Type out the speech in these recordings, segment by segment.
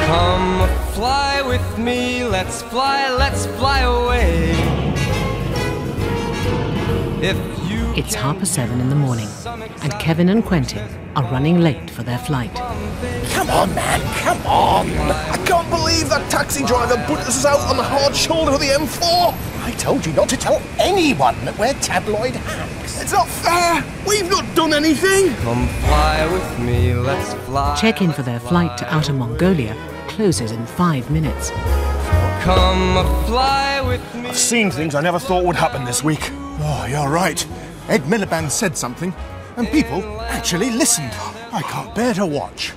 Come fly with me, let's fly away. If you It's 7:30 in the morning, and Kevin and Quentin are running late for their flight. Come on, man, come on! I can't believe that taxi driver put us out on the hard shoulder of the M4! I told you not to tell anyone that we're tabloid hacks. It's not fair! We've not done anything! come fly with me, let's fly. Check-in for their flight to Outer Mongolia closes in 5 minutes. Come fly with me. I've seen things I never thought would happen this week. Oh, you're right. Ed Miliband said something, and people actually listened. I can't bear to watch.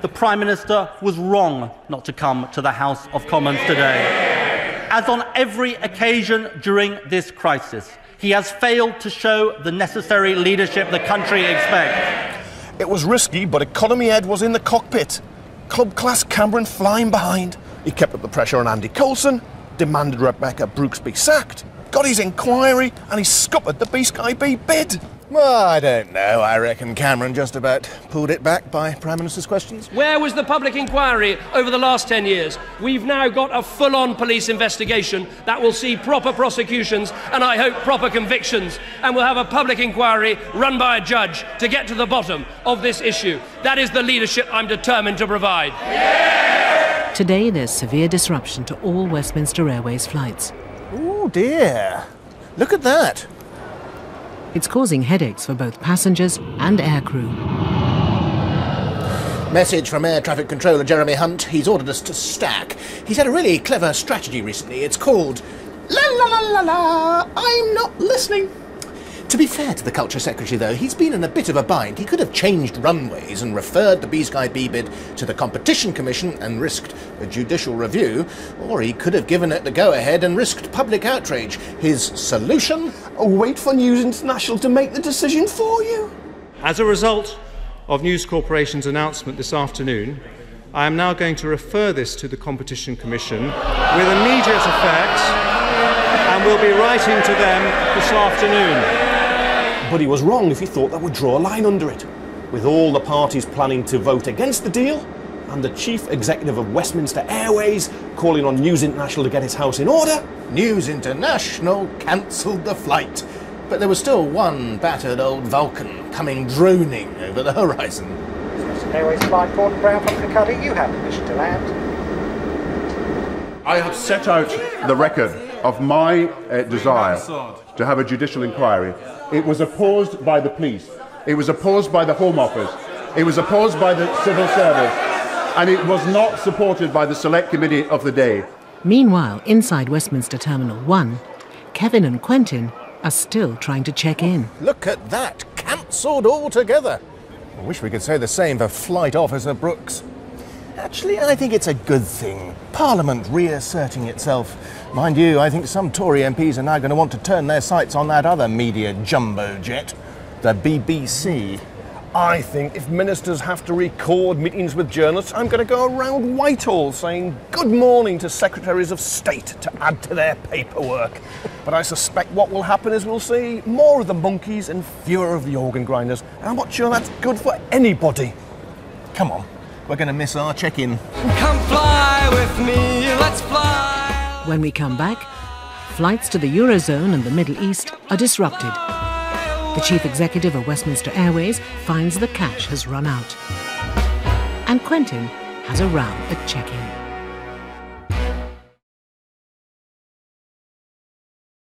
The Prime Minister was wrong not to come to the House of Commons today. As on every occasion during this crisis, he has failed to show the necessary leadership the country expects. It was risky, but Economy Ed was in the cockpit. Club-class Cameron flying behind. He kept up the pressure on Andy Coulson, demanded Rebecca Brooks be sacked, got his inquiry, and he scuppered the B-Sky B bid. Well, I don't know. I reckon Cameron just about pulled it back by Prime Minister's questions. Where was the public inquiry over the last 10 years? We've now got a full-on police investigation that will see proper prosecutions and, I hope, proper convictions. And we'll have a public inquiry run by a judge to get to the bottom of this issue. That is the leadership I'm determined to provide. Yeah! Today there's severe disruption to all Westminster Airways flights. Oh dear. Look at that. It's causing headaches for both passengers and aircrew. Message from Air Traffic Controller Jeremy Hunt. He's ordered us to stack. He's had a really clever strategy recently. It's called La La La La La, I'm not listening. To be fair to the Culture Secretary, though, he's been in a bit of a bind. He could have changed runways and referred the B-Sky B bid to the Competition Commission and risked a judicial review, or he could have given it the go-ahead and risked public outrage. His solution? Wait for News International to make the decision for you. As a result of News Corporation's announcement this afternoon, I am now going to refer this to the Competition Commission with immediate effect, and will be writing to them this afternoon. But he was wrong if he thought that would draw a line under it. With all the parties planning to vote against the deal, and the Chief Executive of Westminster Airways calling on News International to get his house in order, News International cancelled the flight. But there was still one battered old Vulcan coming droning over the horizon. Airways flight Gordon Brown from Piccadilly, you have permission to land. I have set out the record of my desire to have a judicial inquiry. It was opposed by the police, it was opposed by the Home Office, it was opposed by the civil service, and it was not supported by the Select Committee of the day. Meanwhile, inside Westminster Terminal 1, Kevin and Quentin are still trying to check in. Look at that, cancelled altogether. I wish we could say the same for Flight Officer Brooks. Actually, I think it's a good thing. Parliament reasserting itself. Mind you, I think some Tory MPs are now going to want to turn their sights on that other media jumbo jet, the BBC. I think if ministers have to record meetings with journalists, I'm going to go around Whitehall saying good morning to secretaries of state to add to their paperwork. But I suspect what will happen is we'll see more of the monkeys and fewer of the organ grinders. And I'm not sure that's good for anybody. Come on, we're going to miss our check-in. Come fly with me, let's fly. When we come back, flights to the Eurozone and the Middle East are disrupted. The Chief Executive of Westminster Airways finds the cash has run out. And Quentin has a row at check-in.